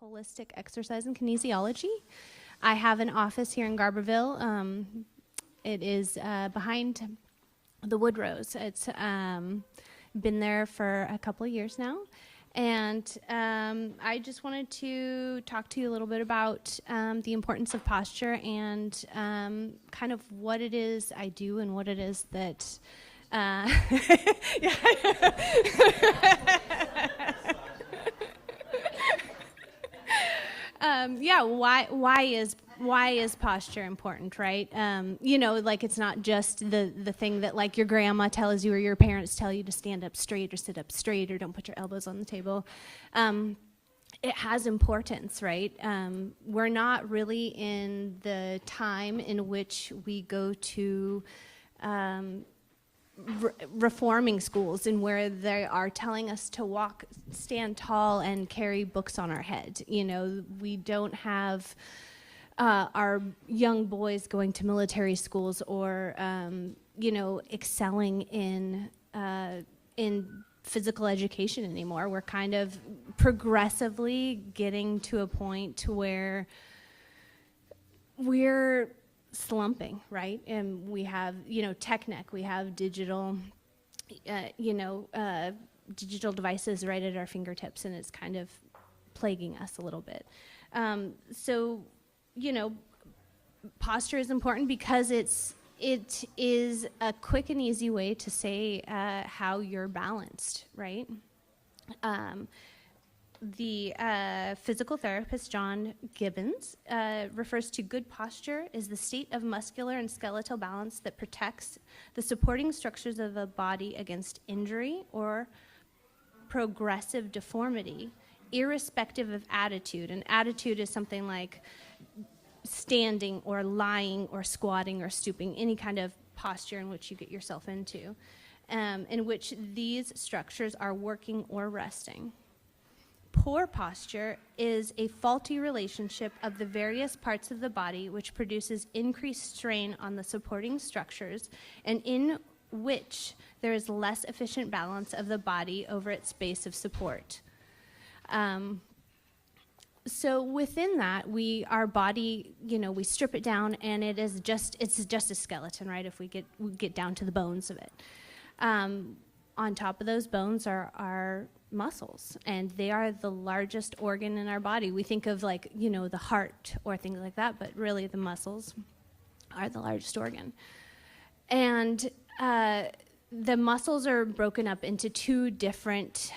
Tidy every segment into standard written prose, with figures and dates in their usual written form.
holistic exercise and kinesiology. I have an office here in Garberville. It is behind the Woodrose. It's been there for a couple of years now. And I just wanted to talk to you a little bit about the importance of posture and kind of what it is I do and what it is that why is posture important, right? Like it's not just the thing that like your grandma tells you or your parents tell you to stand up straight or sit up straight or don't put your elbows on the table. It has importance, right? We're not really in the time in which we go to reforming schools and where they are telling us to walk, stand tall, and carry books on our head. We don't have our young boys going to military schools or, excelling in physical education anymore. We're kind of progressively getting to a point where we're slumping, right? And we have, tech neck, we have digital, digital devices right at our fingertips, and it's kind of plaguing us a little bit. Posture is important because it is a quick and easy way to say how you're balanced, right? The physical therapist John Gibbons refers to good posture as the state of muscular and skeletal balance that protects the supporting structures of a body against injury or progressive deformity, irrespective of attitude. And attitude is something like standing or lying or squatting or stooping, any kind of posture in which you get yourself into, in which these structures are working or resting. Poor posture is a faulty relationship of the various parts of the body which produces increased strain on the supporting structures and in which there is less efficient balance of the body over its base of support. So within that, our body, we strip it down and it's just a skeleton, right? If we get down to the bones of it. On top of those bones are our muscles, and they are the largest organ in our body. We think of like, the heart or things like that, but really the muscles are the largest organ. And the muscles are broken up into two different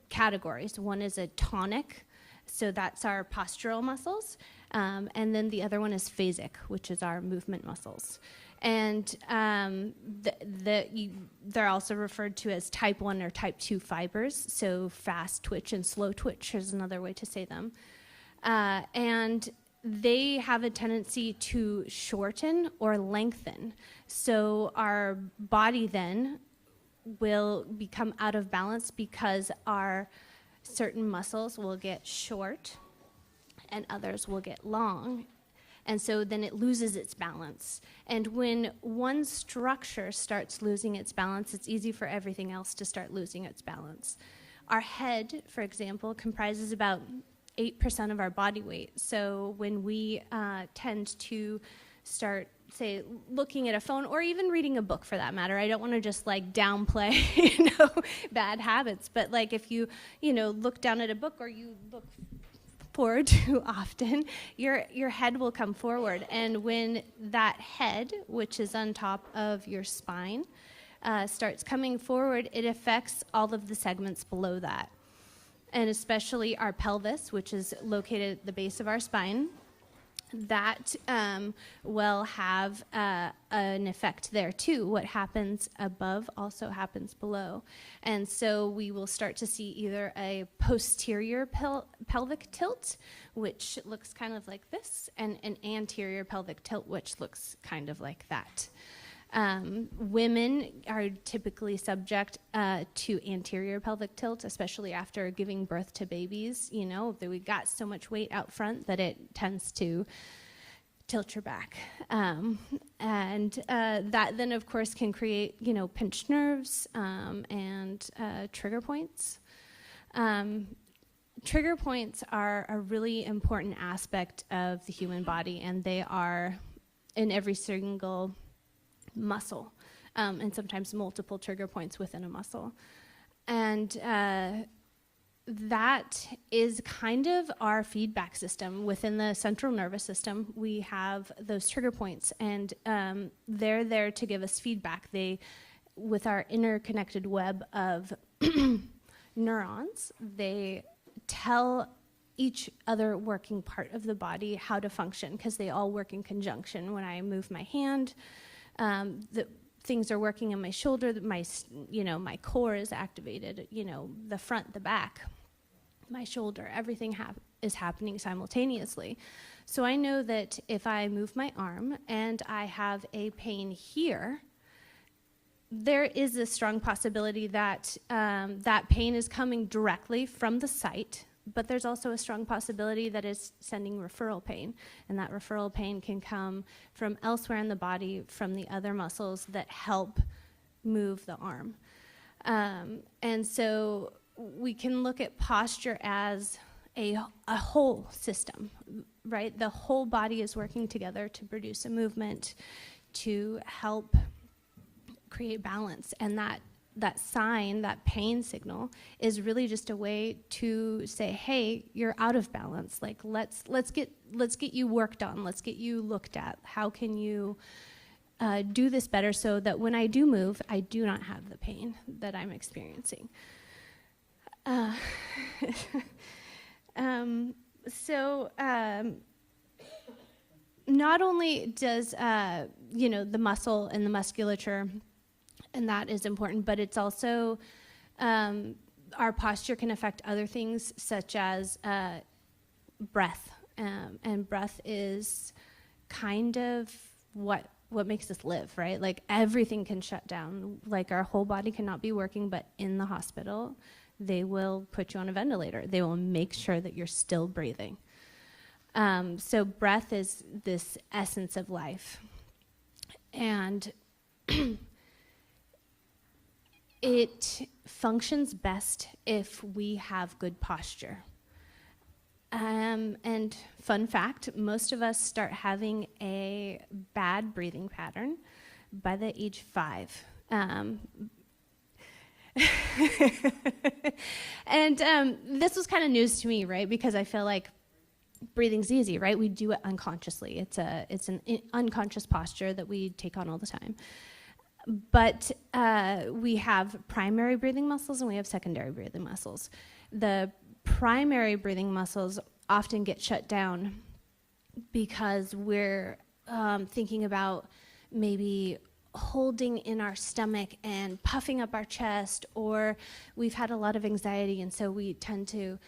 categories. One is a tonic, so that's our postural muscles, and then the other one is phasic, which is our movement muscles. And they're also referred to as type 1 or type 2 fibers, so fast twitch and slow twitch is another way to say them. And they have a tendency to shorten or lengthen. So our body then will become out of balance because our certain muscles will get short and others will get long. And so then it loses its balance. And when one structure starts losing its balance, it's easy for everything else to start losing its balance. Our head, for example, comprises about 8% of our body weight. So when we tend to start, say, looking at a phone or even reading a book for that matter, I don't want to just like downplay, bad habits, but like if you, look down at a book or you look forward too often, your head will come forward. And when that head, which is on top of your spine, starts coming forward, it affects all of the segments below that. And especially our pelvis, which is located at the base of our spine, that will have an effect there too. What happens above also happens below. And so we will start to see either a posterior pelvic tilt, which looks kind of like this, and an anterior pelvic tilt, which looks kind of like that. Women are typically subject to anterior pelvic tilt, especially after giving birth to babies. That we got so much weight out front that it tends to tilt your back. And that then, of course, can create, pinched nerves and trigger points. trigger points are a really important aspect of the human body, and they are in every single muscle, and sometimes multiple trigger points within a muscle. And that is kind of our feedback system. Within the central nervous system, we have those trigger points, and they're there to give us feedback. With our interconnected web of neurons, they tell each other working part of the body how to function, because they all work in conjunction. When I move my hand, the things are working in my shoulder, my core is activated, the front, the back, my shoulder, everything is happening simultaneously. So I know that if I move my arm and I have a pain here, there is a strong possibility that that pain is coming directly from the site, but there's also a strong possibility that it's sending referral pain, and that referral pain can come from elsewhere in the body, from the other muscles that help move the arm. And so we can look at posture as a whole system, right? The whole body is working together to produce a movement, to help create balance, and that sign, that pain signal, is really just a way to say, hey, you're out of balance. Like, let's get you worked on. Let's get you looked at. How can you do this better so that when I do move, I do not have the pain that I'm experiencing? Not only does the muscle and the musculature, and that is important, but it's also our posture can affect other things, such as breath, and breath is kind of what makes us live, right? Like, everything can shut down. Like, our whole body cannot be working, but in the hospital, they will put you on a ventilator. They will make sure that you're still breathing. So breath is this essence of life, and it functions best if we have good posture. And fun fact, most of us start having a bad breathing pattern by the age 5. And this was kind of news to me, right? Because I feel like breathing's easy, right? We do it unconsciously. It's an unconscious posture that we take on all the time. But we have primary breathing muscles and we have secondary breathing muscles. The primary breathing muscles often get shut down because we're thinking about maybe holding in our stomach and puffing up our chest, or we've had a lot of anxiety, and so we tend to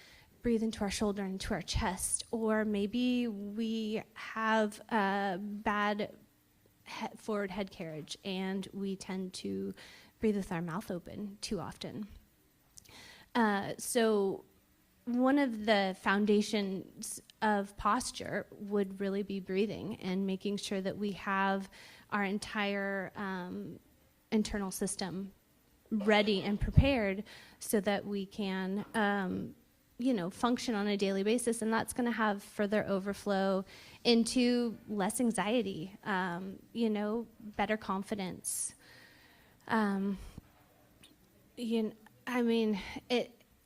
breathe into our shoulder and into our chest, or maybe we have a bad forward head carriage and we tend to breathe with our mouth open too often. So one of the foundations of posture would really be breathing and making sure that we have our entire internal system ready and prepared so that we can function on a daily basis, and that's going to have further overflow into less anxiety, better confidence.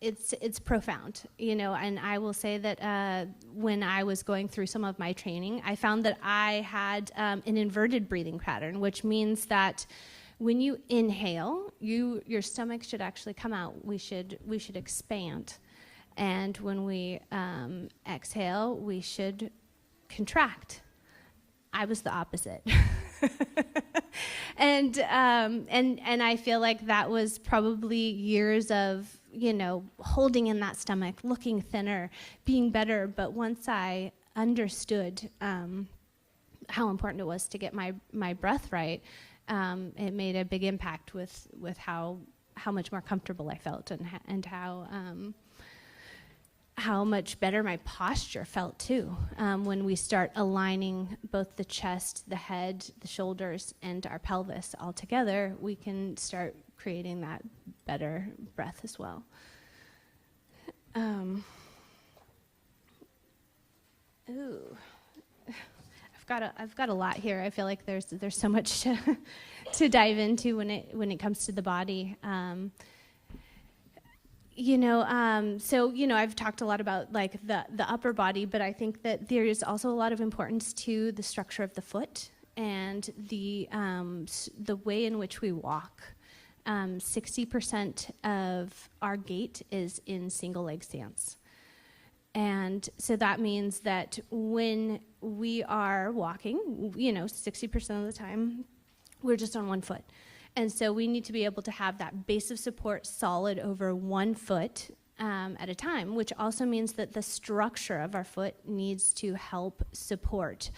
It's profound, and I will say that when I was going through some of my training, I found that I had an inverted breathing pattern, which means that when you inhale, your stomach should actually come out. We should expand. And when we exhale, we should contract. I was the opposite. And I feel like that was probably years of, holding in that stomach, looking thinner, being better. But once I understood how important it was to get my breath right, it made a big impact with how much more comfortable I felt and how much better my posture felt too. When we start aligning both the chest, the head, the shoulders, and our pelvis all together, we can start creating that better breath as well. Ooh, I've got a lot here. I feel like there's so much to dive into when it comes to the body. I've talked a lot about like the upper body, but I think that there is also a lot of importance to the structure of the foot and the way in which we walk. 60% of our gait is in single leg stance. And so that means that when we are walking, 60% of the time, we're just on one foot. And so we need to be able to have that base of support solid over one foot at a time, which also means that the structure of our foot needs to help support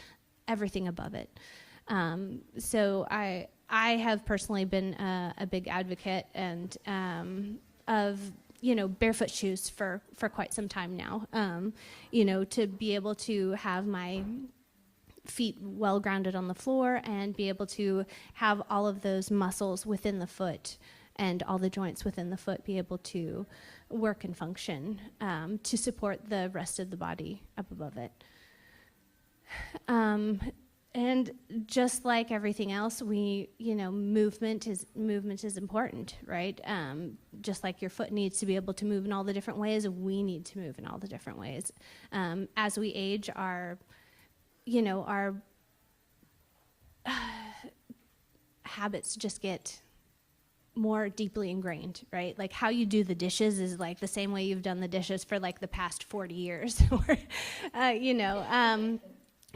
everything above it. So I have personally been a big advocate and of barefoot shoes for quite some time now. To be able to have my feet well grounded on the floor and be able to have all of those muscles within the foot and all the joints within the foot be able to work and function to support the rest of the body up above it. And just like everything else, movement is important, right? Just like your foot needs to be able to move in all the different ways, we need to move in all the different ways. As we age, our habits just get more deeply ingrained, right? Like how you do the dishes is like the same way you've done the dishes for like the past 40 years,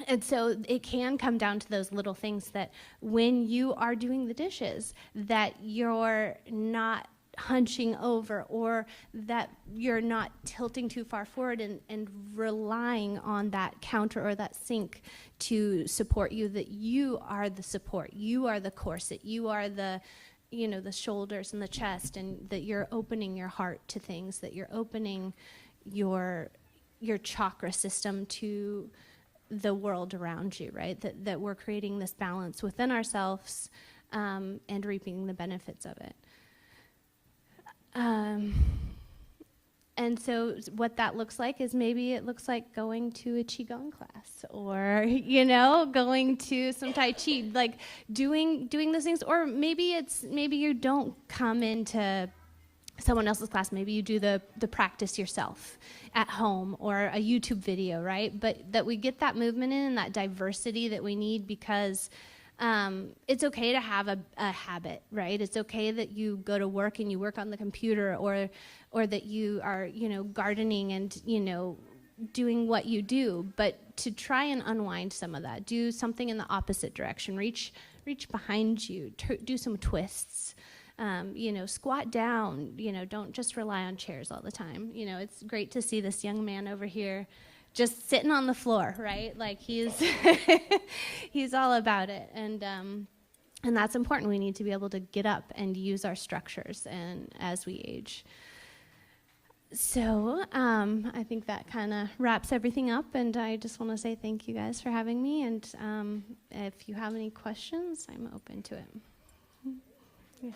and so it can come down to those little things that when you are doing the dishes, that you're not hunching over or that you're not tilting too far forward and relying on that counter or that sink to support you, that you are the support, you are the corset, you are the the shoulders and the chest, and that you're opening your heart to things, that you're opening your chakra system to the world around you, right? That we're creating this balance within ourselves and reaping the benefits of it. And so what that looks like is maybe it looks like going to a Qigong class or, going to some Tai Chi, like doing those things. Or maybe you don't come into someone else's class. Maybe you do the practice yourself at home or a YouTube video, right? But that we get that movement in and that diversity that we need, because it's okay to have a habit, right? It's okay that you go to work and you work on the computer, or that you are, gardening and, doing what you do. But to try and unwind some of that, do something in the opposite direction. Reach behind you. Do some twists. Squat down. Don't just rely on chairs all the time. It's great to see this young man over here just sitting on the floor, right? Like he's he's all about it, and that's important. We need to be able to get up and use our structures, and as we age. So I think that kind of wraps everything up, and I just want to say thank you guys for having me. And if you have any questions, I'm open to it. Yeah.